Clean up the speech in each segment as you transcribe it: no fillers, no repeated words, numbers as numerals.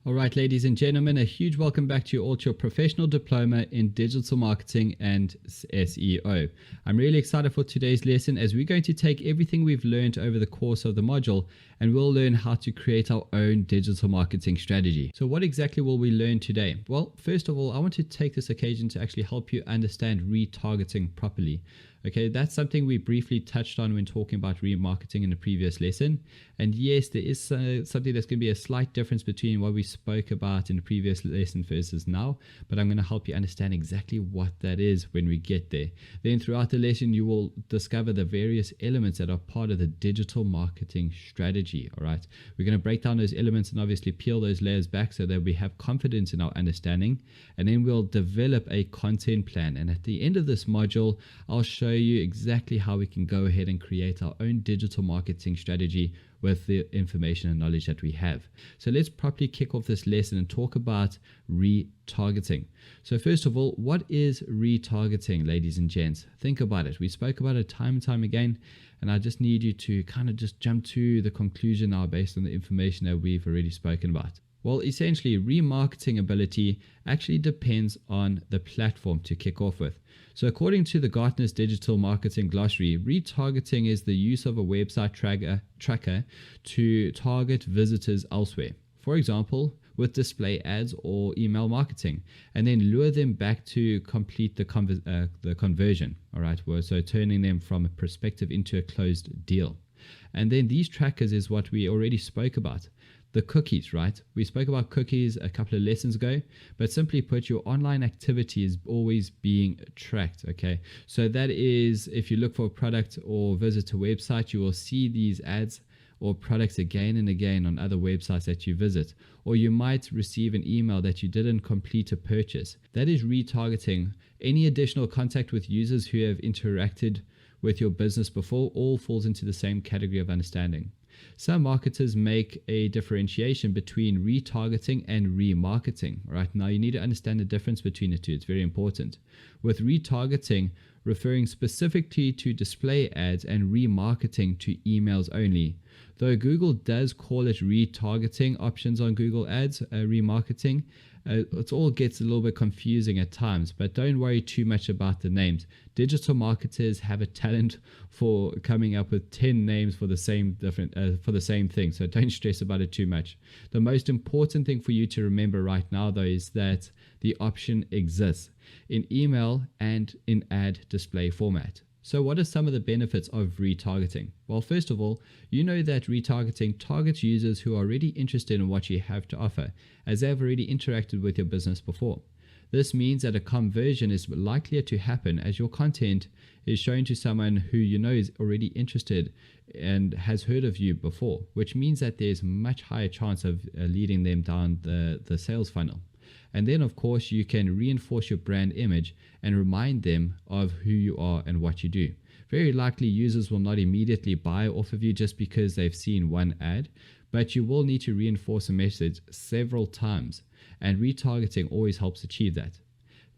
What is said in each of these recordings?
All right, ladies and gentlemen, a huge welcome back to you all to your professional diploma in digital marketing and SEO. I'm really excited for today's lesson as we're going to take everything we've learned over the course of the module and we'll learn how to create our own digital marketing strategy. So what exactly will we learn today? Well, first of all, I want to take this occasion to actually help you understand retargeting properly. Okay, that's something we briefly touched on when talking about remarketing in the previous lesson. And yes, there is something that's going to be a slight difference between what we spoke about in the previous lesson versus now, but I'm going to help you understand exactly what that is when we get there. Then throughout the lesson, you will discover the various elements that are part of the digital marketing strategy. All right, we're going to break down those elements and obviously peel those layers back so that we have confidence in our understanding. And then we'll develop a content plan. And at the end of this module, I'll show you exactly how we can go ahead and create our own digital marketing strategy with the information and knowledge that we have. So let's properly kick off this lesson and talk about retargeting. So first of all, what is retargeting, ladies and gents? Think about it. We spoke about it time and time again, and I just need you to kind of just jump to the conclusion now based on the information that we've already spoken about. Well, essentially, remarketing ability actually depends on the platform to kick off with. So according to the Gartner's Digital Marketing Glossary, retargeting is the use of a website tracker to target visitors elsewhere. For example, with display ads or email marketing, and then lure them back to complete the conversion. All right, so turning them from a prospective into a closed deal. And then these trackers is what we already spoke about. The cookies, right? We spoke about cookies a couple of lessons ago, but simply put, your online activity is always being tracked, okay? So that is, if you look for a product or visit a website, you will see these ads or products again and again on other websites that you visit, or you might receive an email that you didn't complete a purchase. That is retargeting. Any additional contact with users who have interacted with your business before all falls into the same category of understanding. Some marketers make a differentiation between retargeting and remarketing. Right now, you need to understand the difference between the two. It's very important. With retargeting, referring specifically to display ads, and remarketing to emails only. Though Google does call it retargeting options on Google Ads, remarketing, it all gets a little bit confusing at times, but don't worry too much about the names. Digital marketers have a talent for coming up with 10 names for the same thing, so don't stress about it too much. The most important thing for you to remember right now, though, is that the option exists in email and in ad display format. So what are some of the benefits of retargeting? Well, first of all, you know that retargeting targets users who are already interested in what you have to offer, as they have already interacted with your business before. This means that a conversion is likelier to happen as your content is shown to someone who you know is already interested and has heard of you before, which means that there's much higher chance of leading them down the sales funnel. And then, of course, you can reinforce your brand image and remind them of who you are and what you do. Very likely, users will not immediately buy off of you just because they've seen one ad, but you will need to reinforce a message several times, and retargeting always helps achieve that.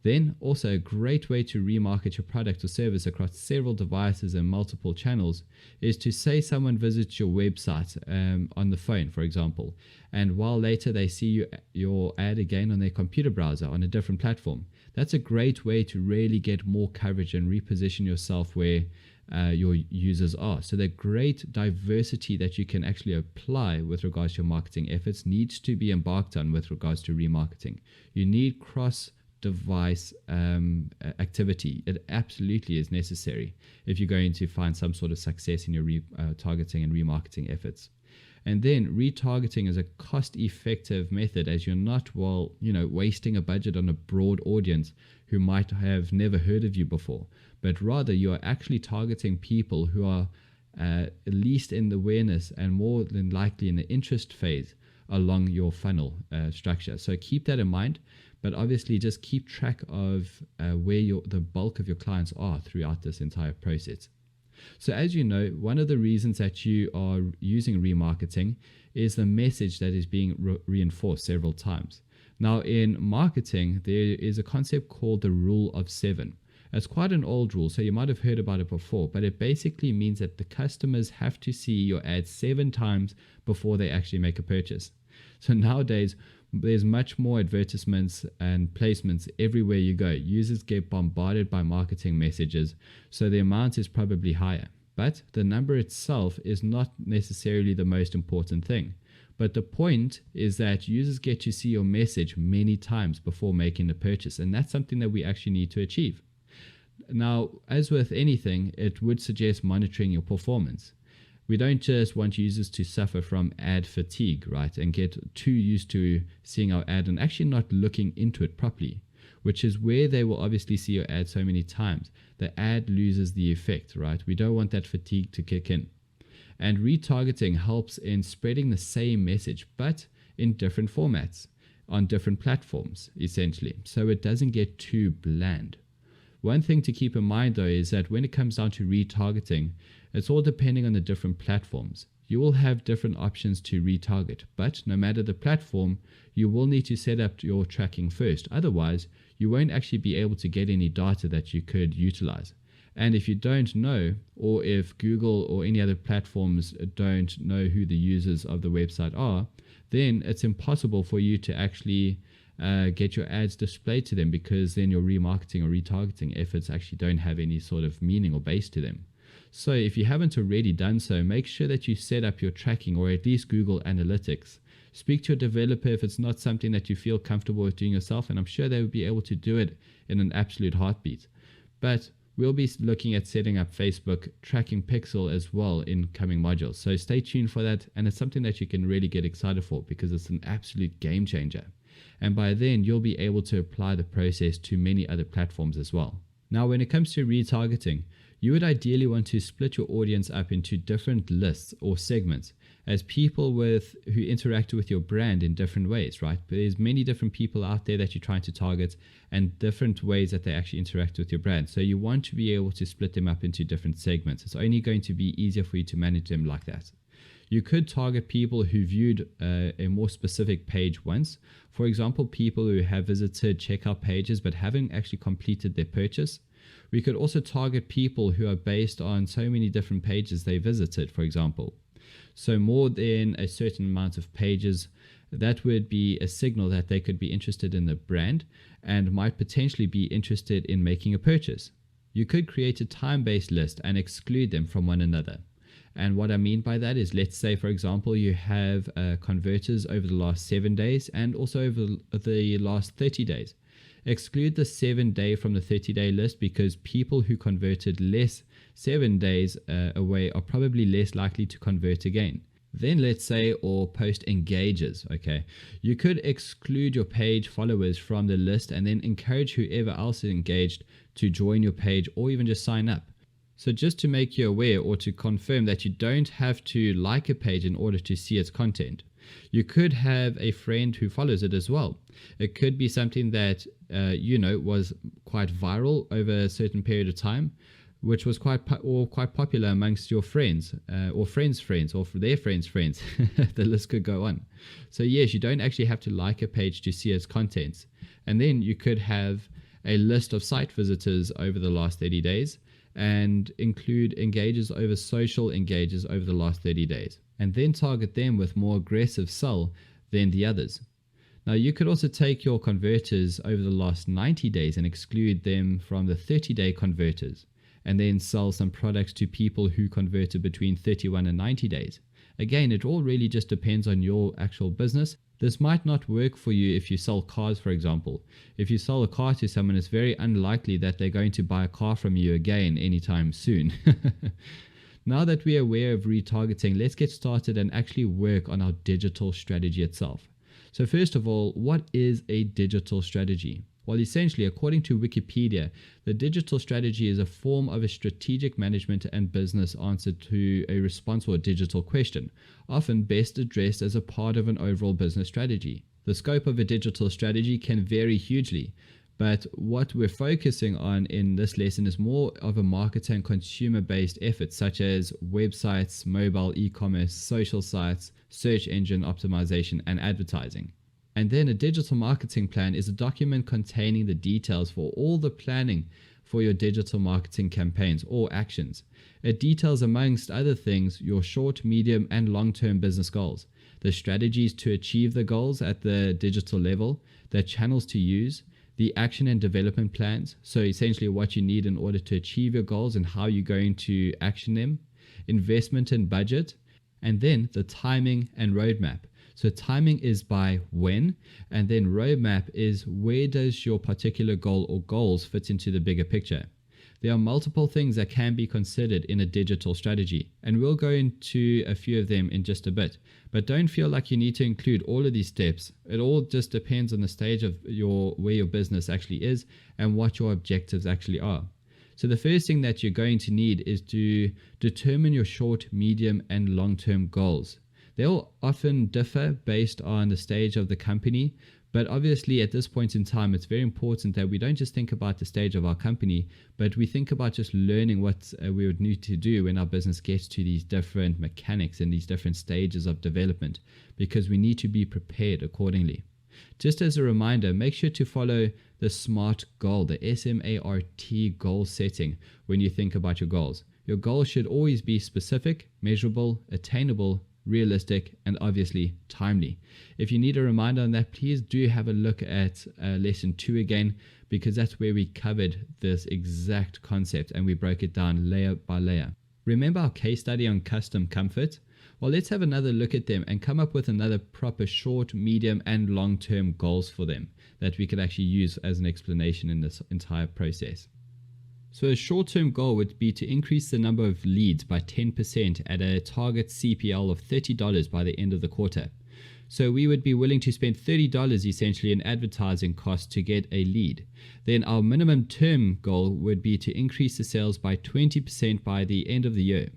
Then, also a great way to remarket your product or service across several devices and multiple channels is to say someone visits your website on the phone, for example, and while later they see your ad again on their computer browser on a different platform. That's a great way to really get more coverage and reposition yourself where your users are. So the great diversity that you can actually apply with regards to your marketing efforts needs to be embarked on with regards to remarketing. You need cross-device activity. It absolutely is necessary if you're going to find some sort of success in your targeting and remarketing efforts. And then retargeting is a cost-effective method, as you're not wasting a budget on a broad audience who might have never heard of you before, but rather you are actually targeting people who are at least in the awareness and more than likely in the interest phase along your funnel structure. So keep that in mind, but obviously just keep track of where the bulk of your clients are throughout this entire process. So as you know, one of the reasons that you are using remarketing is the message that is being reinforced several times. Now in marketing, there is a concept called the rule of 7. It's quite an old rule, so you might have heard about it before, but it basically means that the customers have to see your ad 7 times before they actually make a purchase. So nowadays, there's much more advertisements and placements everywhere you go. Users get bombarded by marketing messages, so the amount is probably higher. But the number itself is not necessarily the most important thing. But the point is that users get to see your message many times before making the purchase, and that's something that we actually need to achieve. Now, as with anything, it would suggest monitoring your performance. We don't just want users to suffer from ad fatigue, right, and get too used to seeing our ad and actually not looking into it properly, which is where they will obviously see your ad so many times. The ad loses the effect, right? We don't want that fatigue to kick in. And retargeting helps in spreading the same message, but in different formats, on different platforms, essentially, so it doesn't get too bland. One thing to keep in mind, though, is that when it comes down to retargeting, it's all depending on the different platforms. You will have different options to retarget, but no matter the platform, you will need to set up your tracking first. Otherwise, you won't actually be able to get any data that you could utilize. And if you don't know, or if Google or any other platforms don't know who the users of the website are, then it's impossible for you to actually get your ads displayed to them, because then your remarketing or retargeting efforts actually don't have any sort of meaning or base to them. So if you haven't already done so, make sure that you set up your tracking, or at least Google Analytics. Speak to a developer if it's not something that you feel comfortable with doing yourself, and I'm sure they will be able to do it in an absolute heartbeat. But we'll be looking at setting up Facebook tracking pixel as well in coming modules. So stay tuned for that, and it's something that you can really get excited for, because it's an absolute game changer. And by then, you'll be able to apply the process to many other platforms as well. Now, when it comes to retargeting, you would ideally want to split your audience up into different lists or segments, as people who interact with your brand in different ways, right? But there's many different people out there that you're trying to target, and different ways that they actually interact with your brand. So you want to be able to split them up into different segments. It's only going to be easier for you to manage them like that. You could target people who viewed a more specific page once. For example, people who have visited checkout pages but haven't actually completed their purchase. We could also target people who are based on so many different pages they visited, for example. So more than a certain amount of pages, that would be a signal that they could be interested in the brand and might potentially be interested in making a purchase. You could create a time-based list and exclude them from one another. And what I mean by that is, let's say, for example, you have converters over the last 7 days and also over the last 30 days. Exclude the 7-day from the 30-day list, because people who converted less 7 days away are probably less likely to convert again. Then let's say, or post engages, okay? You could exclude your page followers from the list and then encourage whoever else is engaged to join your page or even just sign up. So just to make you aware, or to confirm that you don't have to like a page in order to see its content, you could have a friend who follows it as well. It could be something that was quite viral over a certain period of time, which was quite popular amongst your friends, or friends' friends, or their friends' friends. The list could go on. So yes, you don't actually have to like a page to see its contents. And then you could have a list of site visitors over the last 30 days, and include engagers over social engagers over the last 30 days, and then target them with more aggressive sell than the others. Now, you could also take your converters over the last 90 days and exclude them from the 30-day converters, and then sell some products to people who converted between 31 and 90 days. Again, it all really just depends on your actual business. This might not work for you if you sell cars, for example. If you sell a car to someone, it's very unlikely that they're going to buy a car from you again anytime soon. Now that we are aware of retargeting, let's get started and actually work on our digital strategy itself. So first of all, what is a digital strategy? Well, essentially, according to Wikipedia, the digital strategy is a form of a strategic management and business answer to a response or a digital question, often best addressed as a part of an overall business strategy. The scope of a digital strategy can vary hugely, but what we're focusing on in this lesson is more of a marketer and consumer-based effort, such as websites, mobile e-commerce, social sites, search engine optimization, and advertising. And then a digital marketing plan is a document containing the details for all the planning for your digital marketing campaigns or actions. It details, amongst other things, your short, medium, and long-term business goals. the strategies to achieve the goals at the digital level, the channels to use, the action and development plans, so essentially what you need in order to achieve your goals and how you're going to action them, investment and budget, and then the timing and roadmap. So timing is by when, and then roadmap is where does your particular goal or goals fit into the bigger picture. There are multiple things that can be considered in a digital strategy, and we'll go into a few of them in just a bit. But don't feel like you need to include all of these steps. It all just depends on the stage of where your business actually is and what your objectives actually are. So the first thing that you're going to need is to determine your short, medium, and long-term goals. They'll often differ based on the stage of the company, but obviously at this point in time, it's very important that we don't just think about the stage of our company, but we think about just learning what we would need to do when our business gets to these different mechanics and these different stages of development, because we need to be prepared accordingly. Just as a reminder, make sure to follow the SMART goal, the SMART goal setting when you think about your goals. Your goals should always be specific, measurable, attainable, realistic, and obviously timely. If you need a reminder on that, please do have a look at lesson 2 again, because that's where we covered this exact concept and we broke it down layer by layer. Remember our case study on custom comfort? Well, let's have another look at them and come up with another proper short, medium, and long-term goals for them that we could actually use as an explanation in this entire process. So a short-term goal would be to increase the number of leads by 10% at a target CPL of $30 by the end of the quarter. So we would be willing to spend $30 essentially in advertising costs to get a lead. Then our minimum term goal would be to increase the sales by 20% by the end of the year.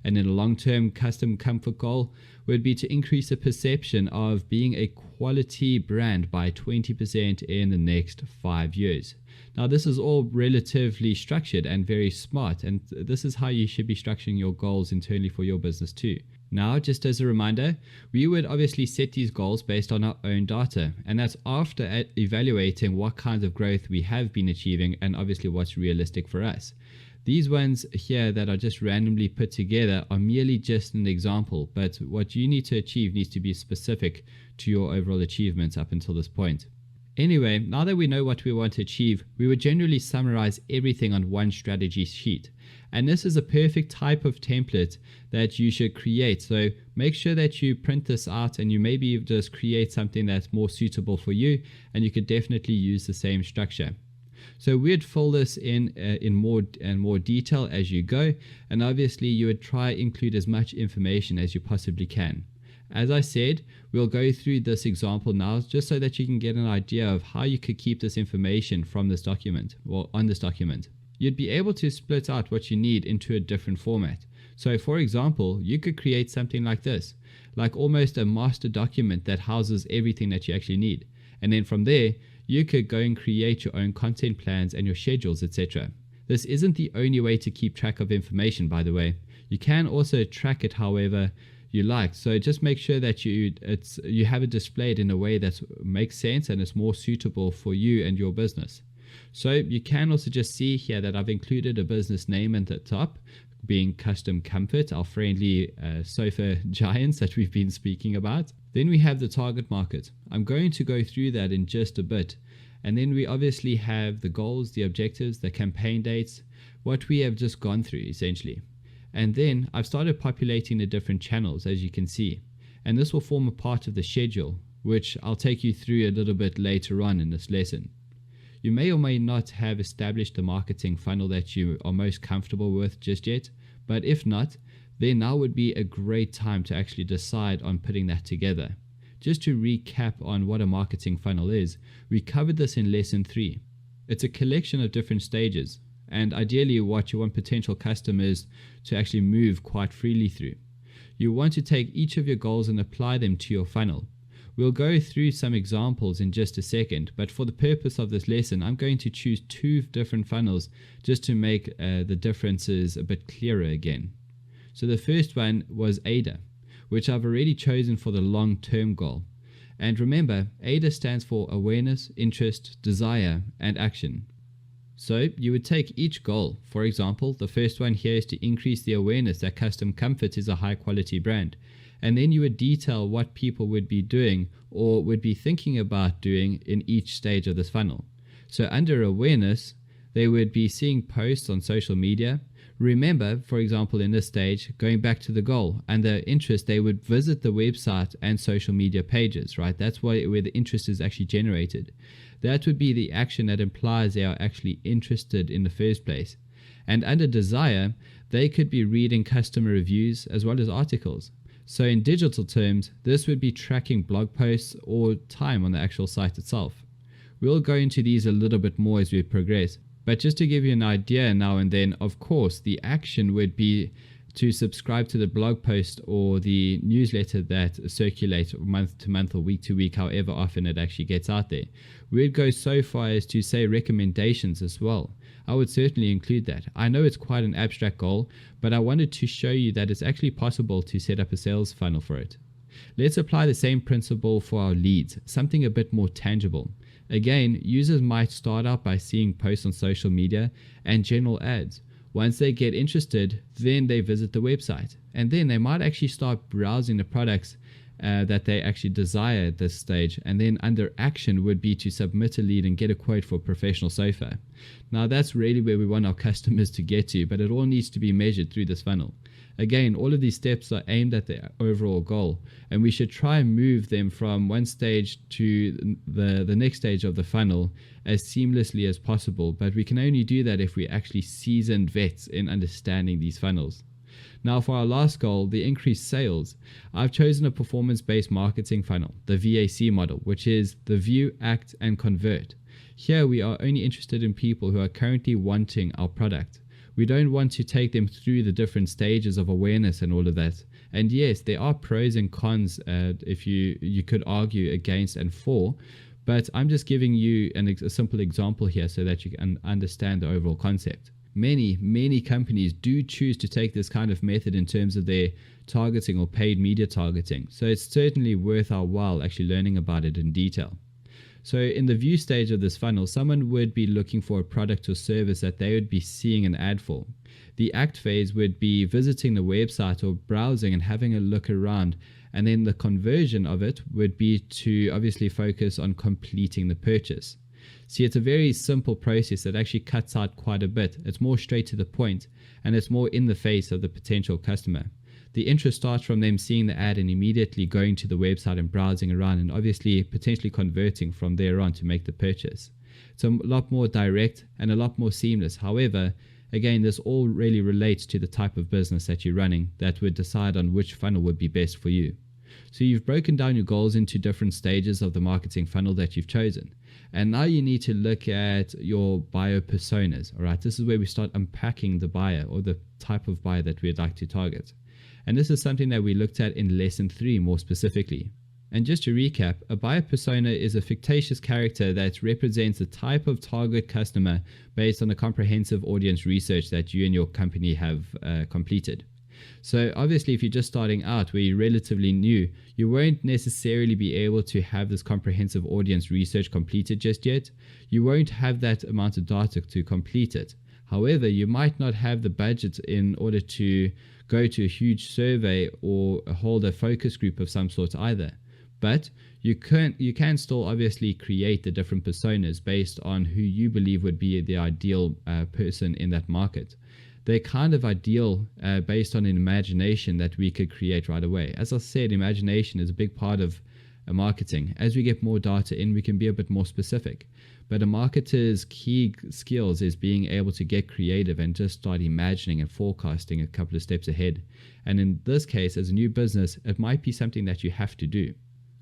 And then a long-term custom comfort goal would be to increase the perception of being a quality brand by 20% in the next 5 years. Now, this is all relatively structured and very smart, and this is how you should be structuring your goals internally for your business too. Now, just as a reminder, we would obviously set these goals based on our own data, and that's after evaluating what kinds of growth we have been achieving and obviously what's realistic for us. These ones here that are just randomly put together are merely just an example, but what you need to achieve needs to be specific to your overall achievements up until this point. Anyway, now that we know what we want to achieve, we would generally summarize everything on one strategy sheet. And this is a perfect type of template that you should create. So make sure that you print this out and you maybe just create something that's more suitable for you, and you could definitely use the same structure. So we'd fill this in more and more detail as you go, and obviously you would try include as much information as you possibly can. As I said, we'll go through this example now just so that you can get an idea of how you could keep this information from this document or on this document. You'd be able to split out what you need into a different format. So for example, you could create something like this, like almost a master document that houses everything that you actually need. And then from there, you could go and create your own content plans and your schedules, etc. This isn't the only way to keep track of information, by the way. You can also track it however you like. So just make sure that you have it displayed in a way that makes sense and is more suitable for you and your business. So you can also just see here that I've included a business name at the top, being Custom Comfort, our friendly sofa giants that we've been speaking about. Then we have the target market. I'm going to go through that in just a bit. And then we obviously have the goals, the objectives, the campaign dates, what we have just gone through essentially. And then I've started populating the different channels, as you can see. And this will form a part of the schedule, which I'll take you through a little bit later on in this lesson. You may or may not have established the marketing funnel that you are most comfortable with just yet, but if not, then now would be a great time to actually decide on putting that together. Just to recap on what a marketing funnel is, we covered this in lesson 3. It's a collection of different stages, and ideally what you want potential customers to actually move quite freely through. You want to take each of your goals and apply them to your funnel. We'll go through some examples in just a second, but for the purpose of this lesson, I'm going to choose 2 different funnels just to make the differences a bit clearer again. So the first one was AIDA, which I've already chosen for the long-term goal. And remember, AIDA stands for awareness, interest, desire, and action. So you would take each goal. For example, the first one here is to increase the awareness that Custom Comfort is a high quality brand. And then you would detail what people would be doing or would be thinking about doing in each stage of this funnel. So under awareness, they would be seeing posts on social media. Remember, for example, in this stage, going back to the goal, under interest, they would visit the website and social media pages, right? That's where the interest is actually generated. That would be the action that implies they are actually interested in the first place. And under desire, they could be reading customer reviews as well as articles. So in digital terms, this would be tracking blog posts or time on the actual site itself. We'll go into these a little bit more as we progress. But just to give you an idea now and then, of course, the action would be to subscribe to the blog post or the newsletter that circulates month to month or week to week, however often it actually gets out there. We'd go so far as to say recommendations as well. I would certainly include that. I know it's quite an abstract goal, but I wanted to show you that it's actually possible to set up a sales funnel for it. Let's apply the same principle for our leads, something a bit more tangible. Again, users might start out by seeing posts on social media and general ads. Once they get interested, then they visit the website, and then they might actually start browsing the products that they actually desire at this stage, and then under action would be to submit a lead and get a quote for a professional sofa. Now that's really where we want our customers to get to, but it all needs to be measured through this funnel. Again, all of these steps are aimed at the overall goal, and we should try and move them from one stage to the next stage of the funnel as seamlessly as possible, but we can only do that if we're actually seasoned vets in understanding these funnels. Now for our last goal, the increased sales, I've chosen a performance-based marketing funnel, the VAC model, which is the view, act, and convert. Here we are only interested in people who are currently wanting our product. We don't want to take them through the different stages of awareness and all of that. And yes, there are pros and cons if you could argue against and for, but I'm just giving you a simple example here so that you can understand the overall concept. Many companies do choose to take this kind of method in terms of their targeting or paid media targeting. So it's certainly worth our while actually learning about it in detail. So in the view stage of this funnel, someone would be looking for a product or service that they would be seeing an ad for. The act phase would be visiting the website or browsing and having a look around. And then the conversion of it would be to obviously focus on completing the purchase. See, it's a very simple process that actually cuts out quite a bit. It's more straight to the point, and it's more in the face of the potential customer. The interest starts from them seeing the ad and immediately going to the website and browsing around and obviously potentially converting from there on to make the purchase. It's a lot more direct and a lot more seamless. However, again, this all really relates to the type of business that you're running that would decide on which funnel would be best for you. So you've broken down your goals into different stages of the marketing funnel that you've chosen. And now you need to look at your buyer personas. All right, this is where we start unpacking the buyer or the type of buyer that we'd like to target. And this is something that we looked at in lesson 3 more specifically. And just to recap, a buyer persona is a fictitious character that represents the type of target customer based on the comprehensive audience research that you and your company have completed. So obviously, if you're just starting out where you're relatively new, you won't necessarily be able to have this comprehensive audience research completed just yet. You won't have that amount of data to complete it. However, you might not have the budget in order to go to a huge survey or hold a focus group of some sort either. But you can still obviously create the different personas based on who you believe would be the ideal person in that market. They're kind of ideal based on an imagination that we could create right away. As I said, imagination is a big part of marketing. As we get more data in, we can be a bit more specific. But a marketer's key skills is being able to get creative and just start imagining and forecasting a couple of steps ahead. And in this case, as a new business, it might be something that you have to do.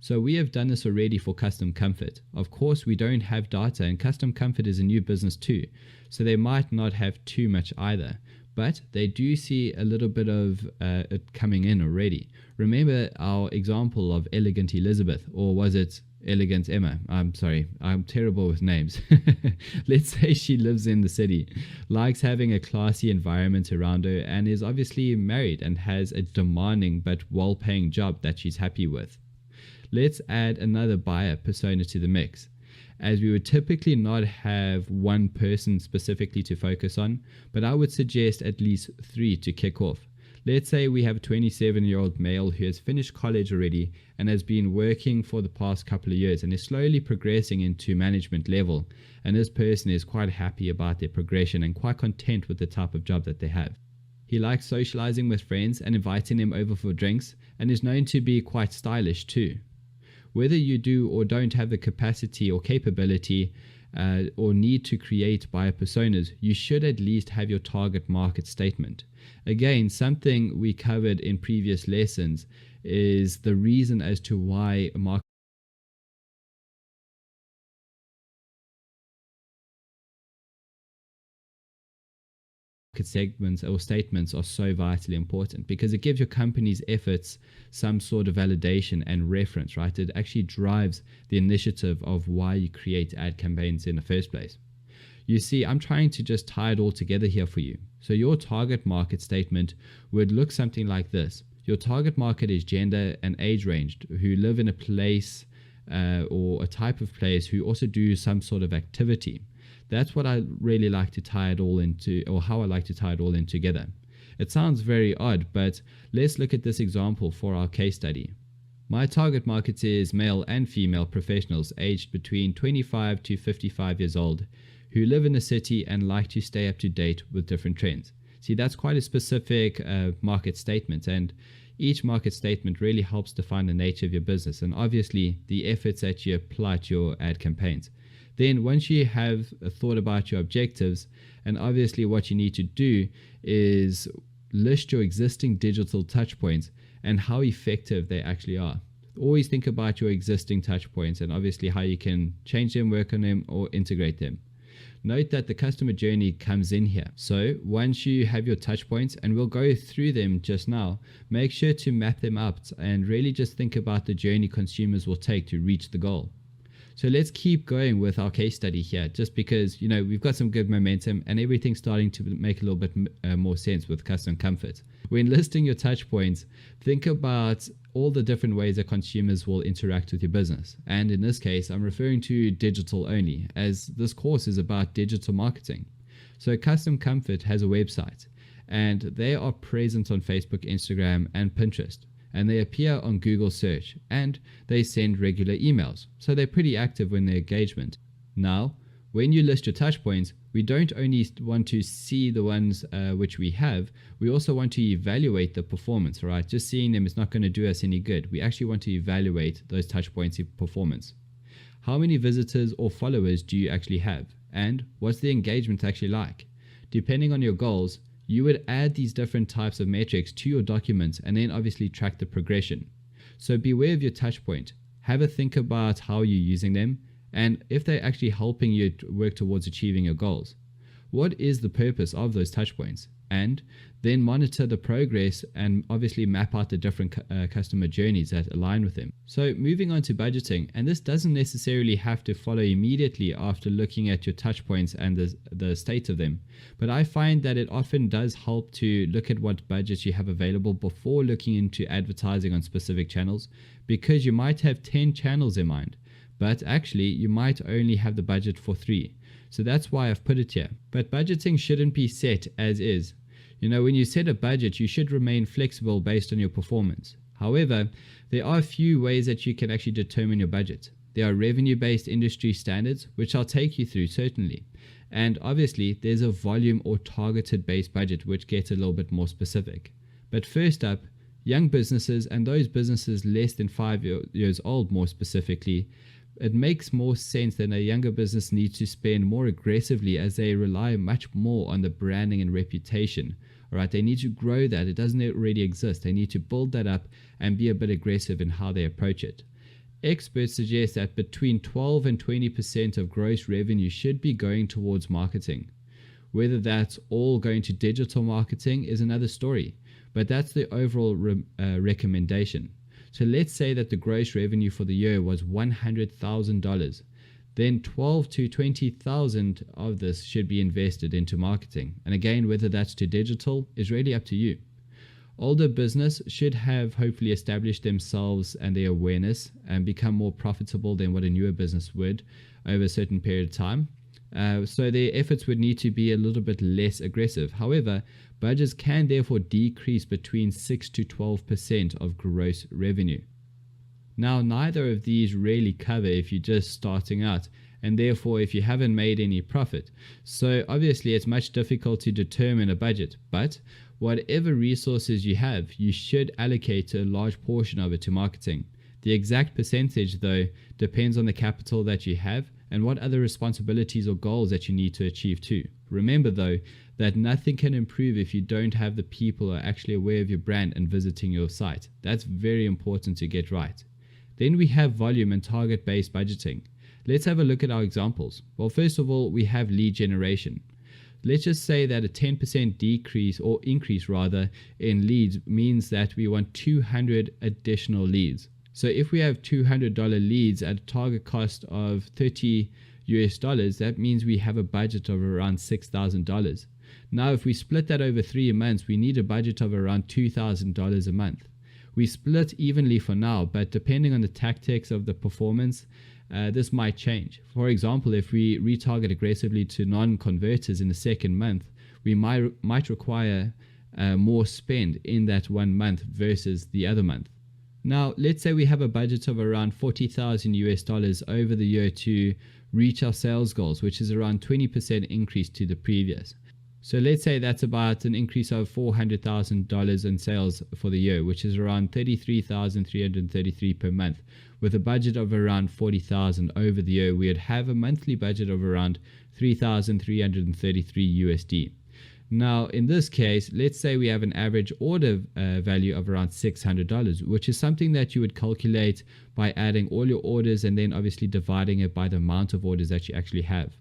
So we have done this already for custom comfort. Of course, we don't have data, and custom comfort is a new business too. So they might not have too much either. But they do see a little bit of it coming in already. Remember our example of Elegant Elizabeth, or was it Elegant Emma? I'm sorry, I'm terrible with names. Let's say she lives in the city, likes having a classy environment around her, and is obviously married and has a demanding but well-paying job that she's happy with. Let's add another buyer persona to the mix, as we would typically not have one person specifically to focus on, but I would suggest at least 3 to kick off. Let's say we have a 27-year-old male who has finished college already and has been working for the past couple of years and is slowly progressing into management level. And this person is quite happy about their progression and quite content with the type of job that they have. He likes socializing with friends and inviting them over for drinks, and is known to be quite stylish too. Whether you do or don't have the capacity or capability or need to create buyer personas, you should at least have your target market statement. Again, something we covered in previous lessons is the reason as to why market segments or statements are so vitally important, because it gives your company's efforts some sort of validation and reference, right? It actually drives the initiative of why you create ad campaigns in the first place. You see, I'm trying to just tie it all together here for you. So your target market statement would look something like this. Your target market is gender and age ranged, who live in a place or a type of place, who also do some sort of activity. That's what I really like to tie it all into, or how I like to tie it all in together. It sounds very odd, but let's look at this example for our case study. My target market is male and female professionals aged between 25 to 55 years old, who live in a city and like to stay up to date with different trends. See, that's quite a specific market statement, and each market statement really helps define the nature of your business and obviously the efforts that you apply to your ad campaigns. Then once you have thought about your objectives, and obviously what you need to do is list your existing digital touchpoints and how effective they actually are. Always think about your existing touchpoints and obviously how you can change them, work on them, or integrate them. Note that the customer journey comes in here. So once you have your touch points, and we'll go through them just now, make sure to map them up and really just think about the journey consumers will take to reach the goal. So let's keep going with our case study here, just because, you know, we've got some good momentum and everything's starting to make a little bit more sense with custom comfort. When listing your touch points, think about all the different ways that consumers will interact with your business. And in this case, I'm referring to digital only, as this course is about digital marketing. So Custom Comfort has a website, and they are present on Facebook, Instagram, and Pinterest. And they appear on Google search, and they send regular emails. So they're pretty active in their engagement. Now, when you list your touch points, we don't only want to see the ones which we have, we also want to evaluate the performance, right? Just seeing them is not going to do us any good. We actually want to evaluate those touch points' performance. How many visitors or followers do you actually have? And what's the engagement actually like? Depending on your goals, you would add these different types of metrics to your documents and then obviously track the progression. So beware of your touch point. Have a think about how you're using them and if they're actually helping you to work towards achieving your goals. What is the purpose of those touch points? And then monitor the progress and obviously map out the different customer journeys that align with them. So moving on to budgeting, and this doesn't necessarily have to follow immediately after looking at your touch points and the state of them, but I find that it often does help to look at what budgets you have available before looking into advertising on specific channels, because you might have 10 channels in mind, but actually you might only have the budget for 3. So that's why I've put it here. But budgeting shouldn't be set as is. You know, when you set a budget, you should remain flexible based on your performance. However, there are a few ways that you can actually determine your budget. There are revenue-based industry standards, which I'll take you through certainly. And obviously, there's a volume or targeted based budget, which gets a little bit more specific. But first up, young businesses and those businesses less than 5 years old more specifically, it makes more sense that a younger business needs to spend more aggressively as they rely much more on the branding and reputation. All right, they need to grow that. It doesn't already exist. They need to build that up and be a bit aggressive in how they approach it. Experts suggest that between 12 and 20% of gross revenue should be going towards marketing. Whether that's all going to digital marketing is another story, but that's the overall recommendation. So let's say that the gross revenue for the year was $100,000. Then 12 to 20,000 of this should be invested into marketing. And again, whether that's to digital is really up to you. Older business should have hopefully established themselves and their awareness and become more profitable than what a newer business would over a certain period of time. So their efforts would need to be a little bit less aggressive. However, budgets can therefore decrease between 6 to 12% of gross revenue. Now, neither of these really cover if you're just starting out, and therefore if you haven't made any profit. So obviously it's much difficult to determine a budget, but whatever resources you have, you should allocate a large portion of it to marketing. The exact percentage, though, depends on the capital that you have and what other responsibilities or goals that you need to achieve too. Remember, though, that nothing can improve if you don't have the people who are actually aware of your brand and visiting your site. That's very important to get right. Then we have volume and target-based budgeting. Let's have a look at our examples. Well, first of all, we have lead generation. Let's just say that a 10% decrease or increase rather in leads means that we want 200 additional leads. So if we have $200 leads at a target cost of $30 US, that means we have a budget of around $6,000. Now, if we split that over 3 months, we need a budget of around $2,000 a month. We split evenly for now, but depending on the tactics of the performance, this might change. For example, if we retarget aggressively to non-converters in the second month, we might require more spend in that 1 month versus the other month. Now, let's say we have a budget of around $40,000 US over the year to reach our sales goals, which is around 20% increase to the previous. So let's say that's about an increase of $400,000 in sales for the year, which is around $33,333 per month. With a budget of around $40,000 over the year, we would have a monthly budget of around $3,333 USD. Now, in this case, let's say we have an average order value of around $600, which is something that you would calculate by adding all your orders and then obviously dividing it by the amount of orders that you actually have.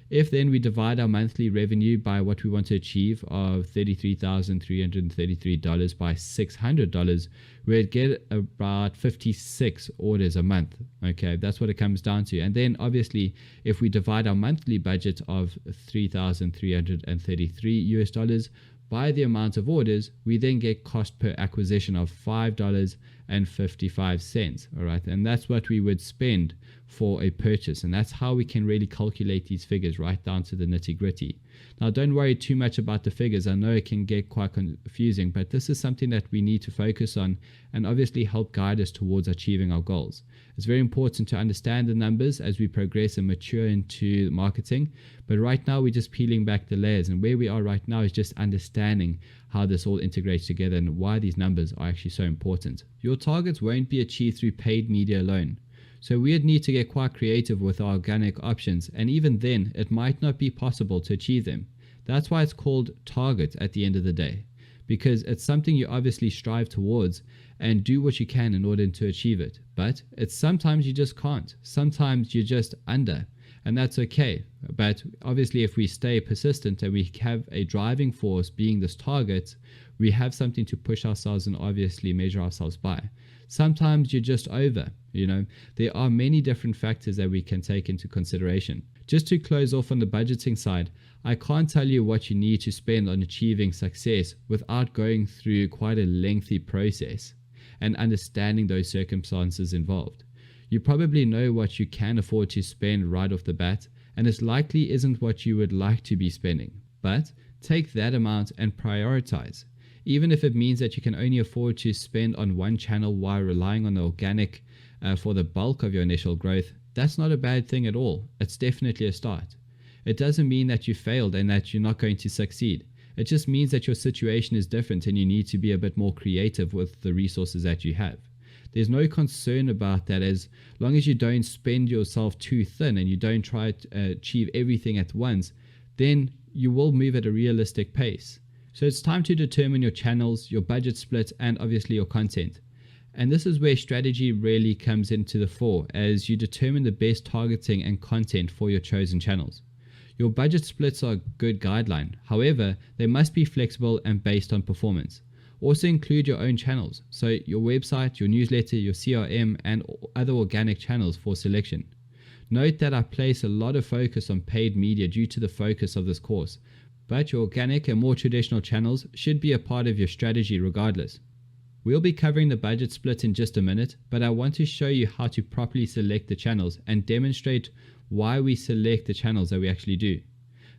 If then we divide our monthly revenue by what we want to achieve of $33,333 by $600, we'd get about 56 orders a month. Okay, that's what it comes down to. And then obviously, if we divide our monthly budget of $3,333 by the amount of orders, we then get cost per acquisition of $5.55. All right, and that's what we would spend for a purchase, and that's how we can really calculate these figures right down to the nitty-gritty. Now, don't worry too much about the figures. I know it can get quite confusing, but this is something that we need to focus on and obviously help guide us towards achieving our goals. It's very important to understand the numbers as we progress and mature into marketing, but right now we're just peeling back the layers, and where we are right now is just understanding how this all integrates together and why these numbers are actually so important. Your targets won't be achieved through paid media alone. So we'd need to get quite creative with our organic options, and even then it might not be possible to achieve them. That's why it's called target at the end of the day, because it's something you obviously strive towards and do what you can in order to achieve it. But it's sometimes you just can't. Sometimes you're just under, and that's okay. But obviously if we stay persistent and we have a driving force being this target, we have something to push ourselves and obviously measure ourselves by. Sometimes you're just over. There are many different factors that we can take into consideration. Just to close off on the budgeting side, I can't tell you what you need to spend on achieving success without going through quite a lengthy process and understanding those circumstances involved. You probably know what you can afford to spend right off the bat, and it likely isn't what you would like to be spending. But take that amount and prioritize. Even if it means that you can only afford to spend on one channel while relying on the organic for the bulk of your initial growth, that's not a bad thing at all. It's definitely a start. It doesn't mean that you failed and that you're not going to succeed. It just means that your situation is different and you need to be a bit more creative with the resources that you have. There's no concern about that as long as you don't spend yourself too thin and you don't try to achieve everything at once, then you will move at a realistic pace. So it's time to determine your channels, your budget split, and obviously your content. And this is where strategy really comes into the fore as you determine the best targeting and content for your chosen channels. Your budget splits are a good guideline. However, they must be flexible and based on performance. Also include your own channels, so your website, your newsletter, your CRM, and other organic channels for selection. Note that I place a lot of focus on paid media due to the focus of this course, but your organic and more traditional channels should be a part of your strategy regardless. We'll be covering the budget split in just a minute, but I want to show you how to properly select the channels and demonstrate why we select the channels that we actually do.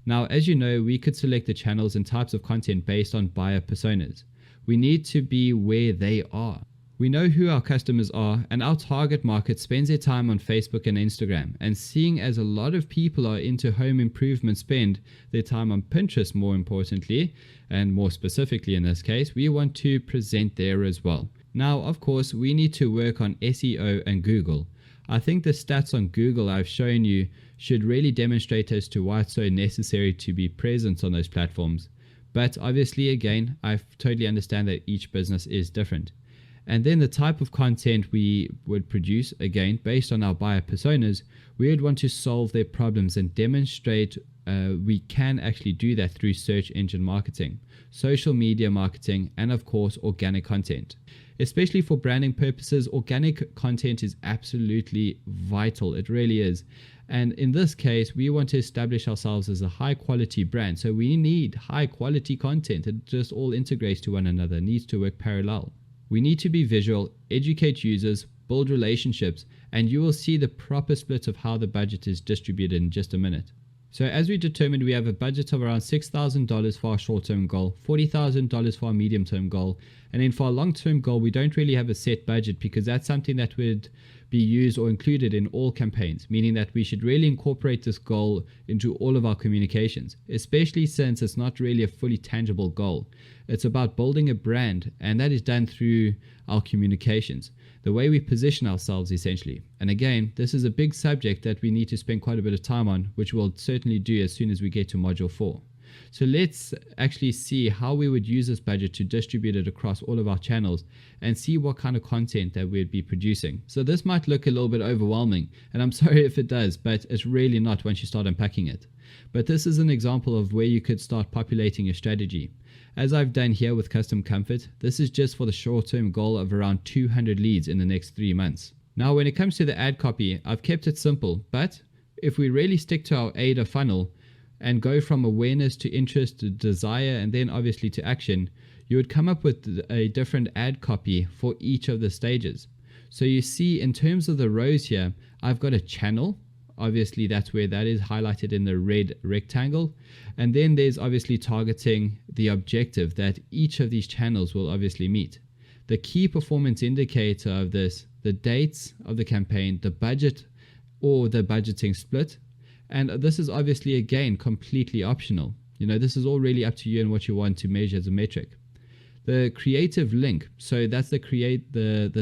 Now, as you know, we could select the channels and types of content based on buyer personas. We need to be where they are. We know who our customers are, and our target market spends their time on Facebook and Instagram. And seeing as a lot of people are into home improvement, spend their time on Pinterest more importantly, and more specifically in this case, we want to present there as well. Now, of course, we need to work on SEO and Google. I think the stats on Google I've shown you should really demonstrate as to why it's so necessary to be present on those platforms. But obviously, again, I totally understand that each business is different. And then the type of content we would produce, again, based on our buyer personas, we would want to solve their problems and demonstrate we can actually do that through search engine marketing, social media marketing, and of course, organic content. Especially for branding purposes, organic content is absolutely vital. It really is. And in this case, we want to establish ourselves as a high quality brand. So we need high quality content. It just all integrates to one another, needs to work parallel. We need to be visual, educate users, build relationships, and you will see the proper split of how the budget is distributed in just a minute. So as we determined, we have a budget of around $6,000 for our short-term goal, $40,000 for our medium-term goal, and then for our long-term goal, we don't really have a set budget because that's something that would be used or included in all campaigns, meaning that we should really incorporate this goal into all of our communications, especially since it's not really a fully tangible goal. It's about building a brand, and that is done through our communications, the way we position ourselves essentially. And again, this is a big subject that we need to spend quite a bit of time on, which we'll certainly do as soon as we get to module 4. So let's actually see how we would use this budget to distribute it across all of our channels and see what kind of content that we'd be producing. So this might look a little bit overwhelming, and I'm sorry if it does, but it's really not once you start unpacking it. But this is an example of where you could start populating your strategy. As I've done here with Custom Comfort, this is just for the short-term goal of around 200 leads in the next 3 months. Now, when it comes to the ad copy, I've kept it simple, but if we really stick to our AIDA funnel and go from awareness to interest to desire and then obviously to action, you would come up with a different ad copy for each of the stages. So you see, in terms of the rows here, I've got a channel. Obviously, that's where that is highlighted in the red rectangle. And then there's obviously targeting the objective that each of these channels will obviously meet. The key performance indicator of this, the dates of the campaign, the budget or the budgeting split. And this is obviously, again, completely optional. You know, this is all really up to you and what you want to measure as a metric. The creative link, so that's the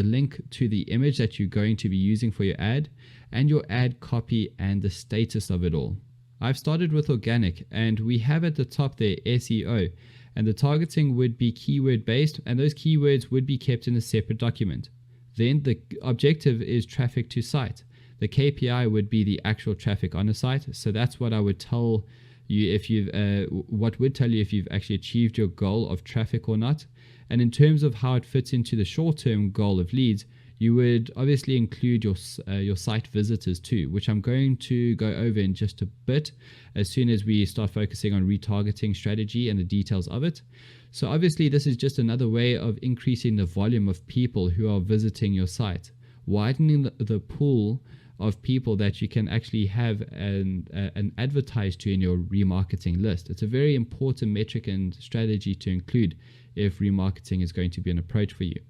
link to the image that you're going to be using for your ad, and your ad copy and the status of it all. I've started with organic, and we have at the top there SEO, and the targeting would be keyword based, and those keywords would be kept in a separate document. Then the objective is traffic to site. The KPI would be the actual traffic on a site. So that's what I would tell you if you've if you've actually achieved your goal of traffic or not. And in terms of how it fits into the short-term goal of leads, you would obviously include your site visitors too, which I'm going to go over in just a bit as soon as we start focusing on retargeting strategy and the details of it. So obviously this is just another way of increasing the volume of people who are visiting your site, widening the pool of people that you can actually have and advertise to in your remarketing list. It's a very important metric and strategy to include if remarketing is going to be an approach for you.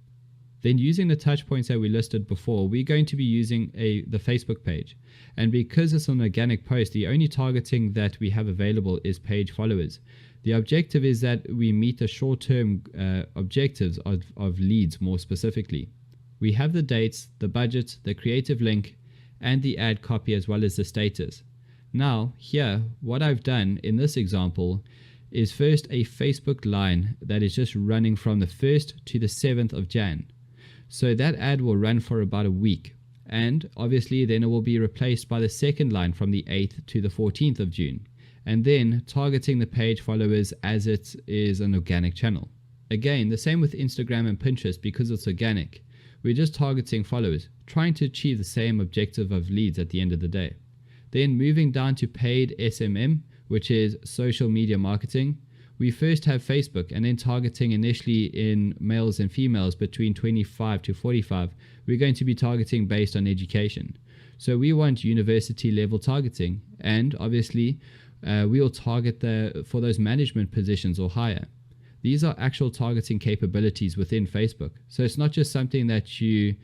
Then using the touch points that we listed before, we're going to be using the Facebook page. And because it's an organic post, the only targeting that we have available is page followers. The objective is that we meet the short-term objectives of leads more specifically. We have the dates, the budget, the creative link, and the ad copy as well as the status. Now here, what I've done in this example is first a Facebook line that is just running from the 1st to the 7th of Jan. So that ad will run for about a week, and obviously then it will be replaced by the second line from the 8th to the 14th of June, and then targeting the page followers as it is an organic channel. Again, the same with Instagram and Pinterest because it's organic. We're just targeting followers, trying to achieve the same objective of leads at the end of the day. Then moving down to paid SMM, which is social media marketing. We first have Facebook and then targeting initially in males and females between 25 to 45. We're going to be targeting based on education. So we want university level targeting, and obviously we'll target for those management positions or higher. These are actual targeting capabilities within Facebook. So it's not just something that you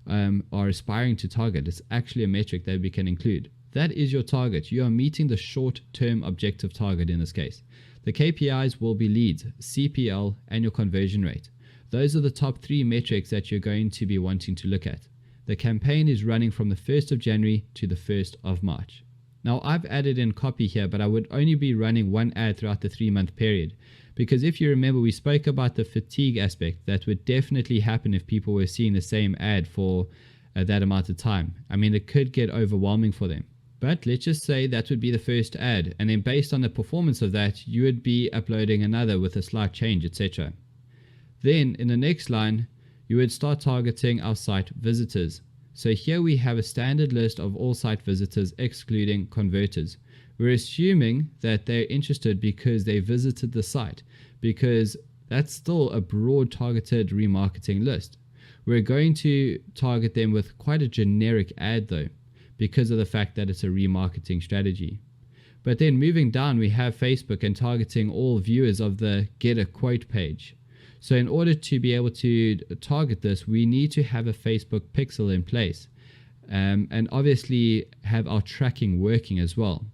are aspiring to target. It's actually a metric that we can include. That is your target. You are meeting the short-term objective target in this case. The KPIs will be leads, CPL, and your conversion rate. Those are the top 3 metrics that you're going to be wanting to look at. The campaign is running from the 1st of January to the 1st of March. Now I've added in copy here, but I would only be running one ad throughout the 3-month period. Because if you remember, we spoke about the fatigue aspect that would definitely happen if people were seeing the same ad for that amount of time. I mean, it could get overwhelming for them. But let's just say that would be the first ad, and then based on the performance of that, you would be uploading another with a slight change, etc. Then in the next line, you would start targeting our site visitors. So here we have a standard list of all site visitors excluding converters. We're assuming that they're interested because they visited the site, because that's still a broad targeted remarketing list. We're going to target them with quite a generic ad though, because of the fact that it's a remarketing strategy. But then moving down, we have Facebook and targeting all viewers of the Get a Quote page. So in order to be able to target this, we need to have a Facebook pixel in place, and obviously have our tracking working as well.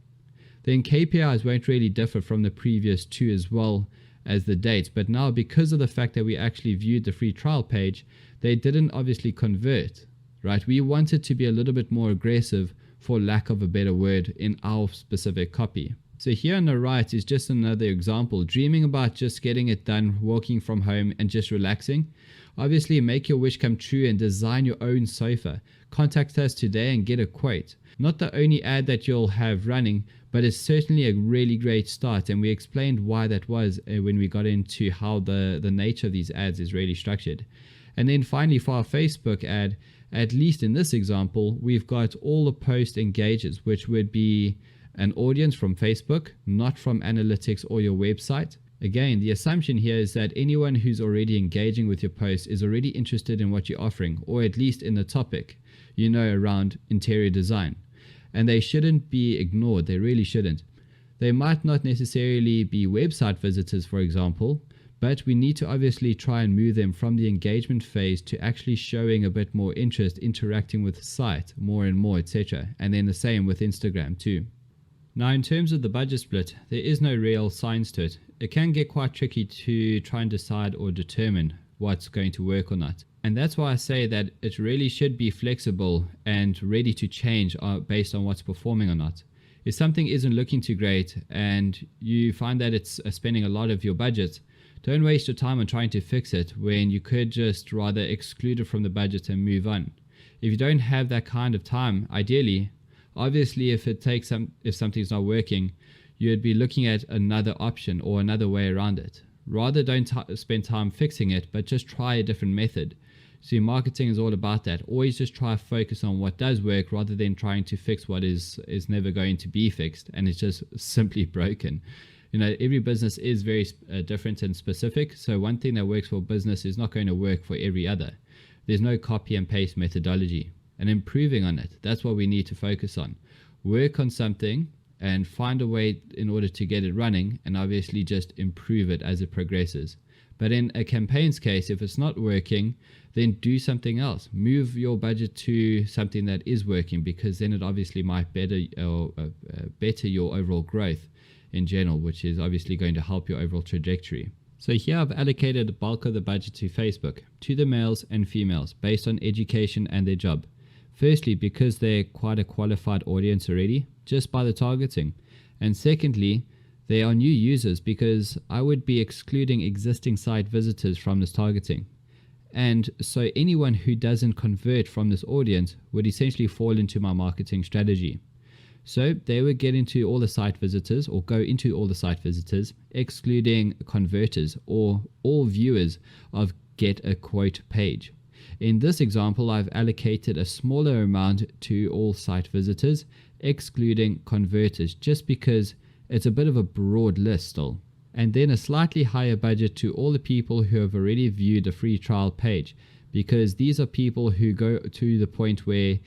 Then KPIs won't really differ from the previous 2 as well as the dates, but now because of the fact that we actually viewed the free trial page, they didn't obviously convert, right? We wanted to be a little bit more aggressive, for lack of a better word, in our specific copy. So here on the right is just another example, dreaming about just getting it done, working from home and just relaxing. Obviously make your wish come true and design your own sofa. Contact us today and get a quote. Not the only ad that you'll have running, but it's certainly a really great start, and we explained why that was when we got into how the nature of these ads is really structured. And then finally for our Facebook ad, at least in this example, we've got all the post engages, which would be an audience from Facebook, not from analytics or your website. Again, the assumption here is that anyone who's already engaging with your post is already interested in what you're offering, or at least in the topic, around interior design. And they shouldn't be ignored. They really shouldn't. They might not necessarily be website visitors, for example, but we need to obviously try and move them from the engagement phase to actually showing a bit more interest, interacting with the site more and more, etc. And then the same with Instagram too. Now in terms of the budget split, there is no real science to it. It can get quite tricky to try and decide or determine what's going to work or not. And that's why I say that it really should be flexible and ready to change based on what's performing or not. If something isn't looking too great and you find that it's spending a lot of your budget, don't waste your time on trying to fix it when you could just rather exclude it from the budget and move on. If you don't have that kind of time, ideally, obviously if something's not working, you'd be looking at another option or another way around it. Rather don't spend time fixing it, but just try a different method. See, marketing is all about that. Always just try to focus on what does work rather than trying to fix what is never going to be fixed and it's just simply broken. Every business is very different and specific. So one thing that works for business is not going to work for every other. There's no copy and paste methodology. And improving on it, that's what we need to focus on. Work on something and find a way in order to get it running, and obviously just improve it as it progresses. But in a campaign's case, if it's not working, then do something else. Move your budget to something that is working, because then it obviously might better your overall growth in general, which is obviously going to help your overall trajectory. So here I've allocated the bulk of the budget to Facebook, to the males and females, based on education and their job. Firstly, because they're quite a qualified audience already, just by the targeting. And secondly, they are new users, because I would be excluding existing site visitors from this targeting. And so anyone who doesn't convert from this audience would essentially fall into my marketing strategy. So they would get into all the site visitors, or go into all the site visitors, excluding converters or all viewers of Get a Quote page. In this example, I've allocated a smaller amount to all site visitors, excluding converters, just because it's a bit of a broad list still. And then a slightly higher budget to all the people who have already viewed a free trial page, because these are people who go to the point where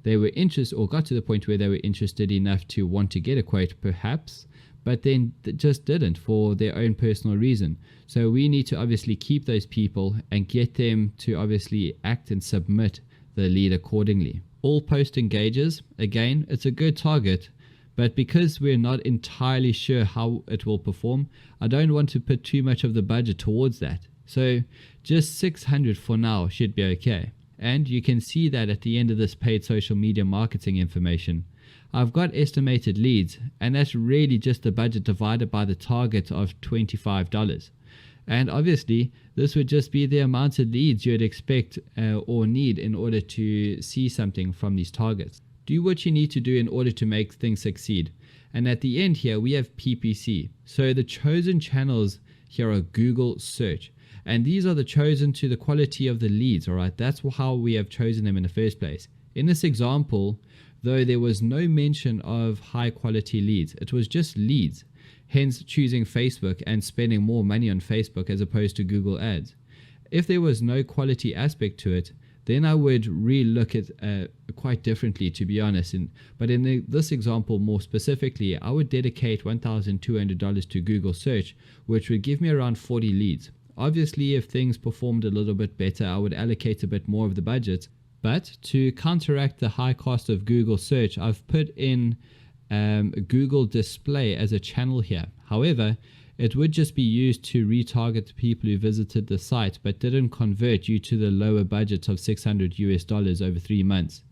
they were interested or got to the point where they were interested enough to want to get a quote perhaps, but then just didn't for their own personal reason. So we need to obviously keep those people and get them to obviously act and submit the lead accordingly. All post engages, again, it's a good target, but because we're not entirely sure how it will perform, I don't want to put too much of the budget towards that. So just 600 for now should be okay. And you can see that at the end of this paid social media marketing information, I've got estimated leads, and that's really just the budget divided by the target of $25. And obviously, this would just be the amount of leads you'd expect or need in order to see something from these targets. Do what you need to do in order to make things succeed. And at the end here, we have PPC. So the chosen channels here are Google search. And these are the chosen to the quality of the leads, all right? That's how we have chosen them in the first place. In this example, though, there was no mention of high quality leads. It was just leads, hence choosing Facebook and spending more money on Facebook as opposed to Google ads. If there was no quality aspect to it, then I would re-look at quite differently, to be honest. But in this example more specifically, I would dedicate $1,200 to Google search, which would give me around 40 leads. Obviously, if things performed a little bit better, I would allocate a bit more of the budget. But to counteract the high cost of Google search, I've put in Google display as a channel here. However, it would just be used to retarget the people who visited the site but didn't convert due to the lower budget of $600 over 3 months.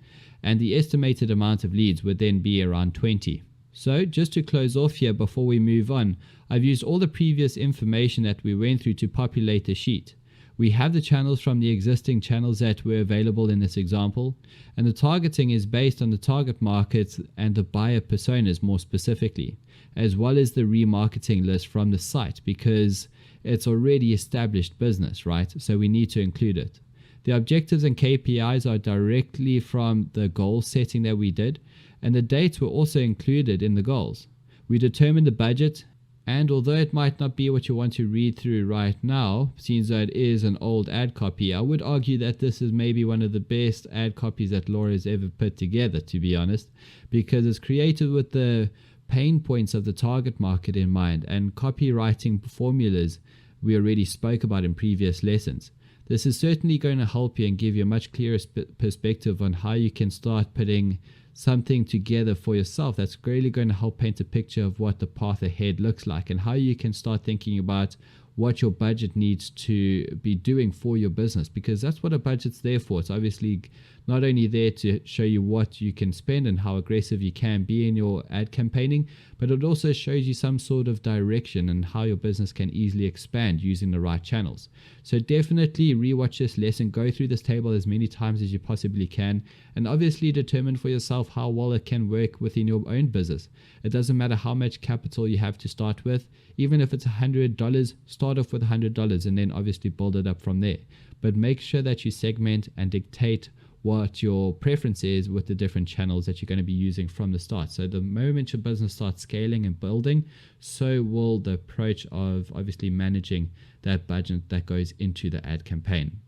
And the estimated amount of leads would then be around 20. So just to close off here before we move on, I've used all the previous information that we went through to populate the sheet. We have the channels from the existing channels that were available in this example, and the targeting is based on the target markets and the buyer personas more specifically, as well as the remarketing list from the site because it's already established business, right? So we need to include it. The objectives and KPIs are directly from the goal setting that we did, and the dates were also included in the goals. We determined the budget. And although it might not be what you want to read through right now, since it is an old ad copy, I would argue that this is maybe one of the best ad copies that Laura has ever put together, to be honest, because it's created with the pain points of the target market in mind and copywriting formulas we already spoke about in previous lessons. This is certainly going to help you and give you a much clearer perspective on how you can start putting something together for yourself that's really going to help paint a picture of what the path ahead looks like and how you can start thinking about what your budget needs to be doing for your business, because that's what a budget's there for. It's obviously not only there to show you what you can spend and how aggressive you can be in your ad campaigning, but it also shows you some sort of direction and how your business can easily expand using the right channels. So definitely rewatch this lesson, go through this table as many times as you possibly can, and obviously determine for yourself how well it can work within your own business. It doesn't matter how much capital you have to start with. Even if it's $100, start off with $100 and then obviously build it up from there. But make sure that you segment and dictate what your preference is with the different channels that you're going to be using from the start. So the moment your business starts scaling and building, so will the approach of obviously managing that budget that goes into the ad campaign.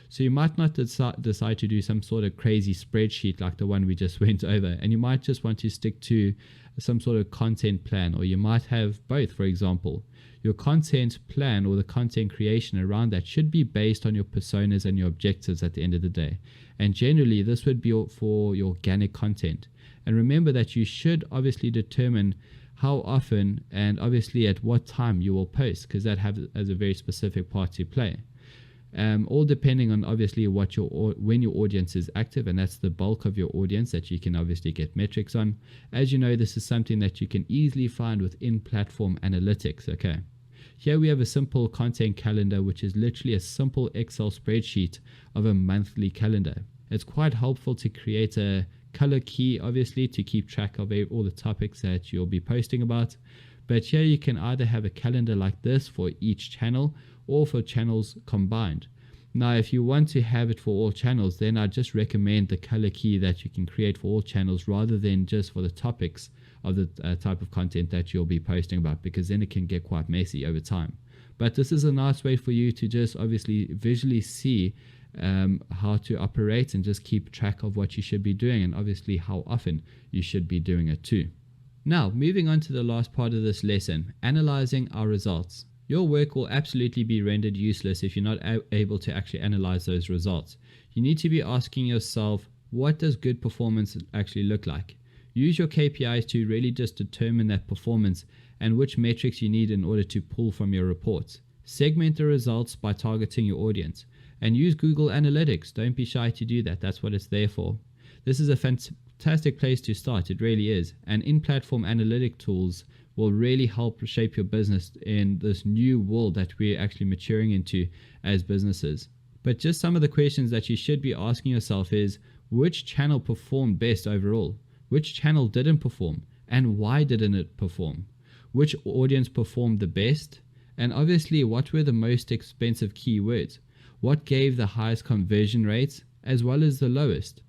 So you might not decide to do some sort of crazy spreadsheet like the one we just went over, and you might just want to stick to some sort of content plan, or you might have both. For example, your content plan or the content creation around that should be based on your personas and your objectives at the end of the day. And generally, this would be for your organic content. And remember that you should obviously determine how often and obviously at what time you will post, because that has a very specific part to play. All depending on obviously when your audience is active, and that's the bulk of your audience that you can obviously get metrics on. As you know, this is something that you can easily find within platform analytics. Okay, here we have a simple content calendar, which is literally a simple Excel spreadsheet of a monthly calendar. It's quite helpful to create a color key, obviously, to keep track of all the topics that you'll be posting about. But here you can either have a calendar like this for each channel or for channels combined. Now, if you want to have it for all channels, then I just recommend the color key that you can create for all channels rather than just for the topics of the type of content that you'll be posting about, because then it can get quite messy over time. But this is a nice way for you to just obviously visually see how to operate, and just keep track of what you should be doing, and obviously how often you should be doing it too. Now, moving on to the last part of this lesson, analyzing our results. Your work will absolutely be rendered useless if you're not able to actually analyze those results. You need to be asking yourself, what does good performance actually look like? Use your KPIs to really just determine that performance and which metrics you need in order to pull from your reports. Segment the results by targeting your audience, and use Google Analytics. Don't be shy to do that. That's what it's there for. This is a fantastic place to start. It really is. And in-platform analytic tools will really help shape your business in this new world that we're actually maturing into as businesses. But just some of the questions that you should be asking yourself is, which channel performed best overall? Which channel didn't perform? And why didn't it perform? Which audience performed the best? And obviously, what were the most expensive keywords? What gave the highest conversion rates as well as the lowest?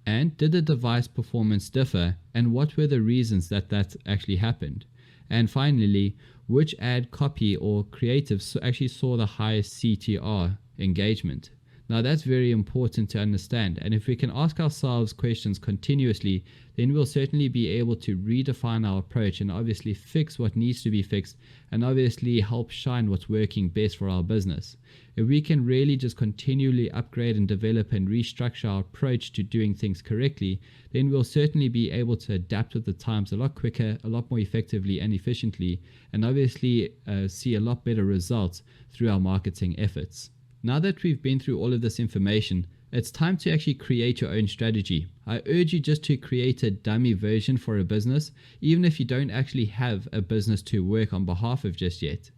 And did the device performance differ? And what were the reasons that actually happened? And finally, which ad copy or creative actually saw the highest CTR engagement? Now that's very important to understand, and if we can ask ourselves questions continuously, then we'll certainly be able to redefine our approach and obviously fix what needs to be fixed, and obviously help shine what's working best for our business. If we can really just continually upgrade and develop and restructure our approach to doing things correctly, then we'll certainly be able to adapt with the times a lot quicker, a lot more effectively and efficiently, and obviously see a lot better results through our marketing efforts. Now that we've been through all of this information, it's time to actually create your own strategy. I urge you just to create a dummy version for a business, even if you don't actually have a business to work on behalf of just yet.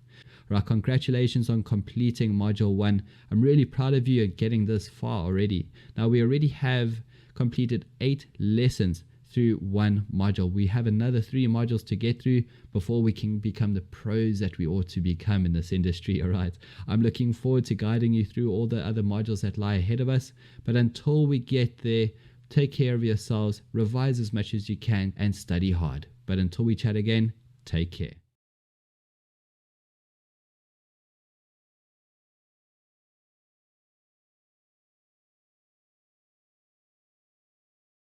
Right, congratulations on completing Module 1. I'm really proud of you at getting this far already. Now we already have completed 8 lessons through one module. We have another 3 modules to get through before we can become the pros that we ought to become in this industry. All right, I'm looking forward to guiding you through all the other modules that lie ahead of us, but until we get there, take care of yourselves, revise as much as you can, and study hard. But until we chat again, take care.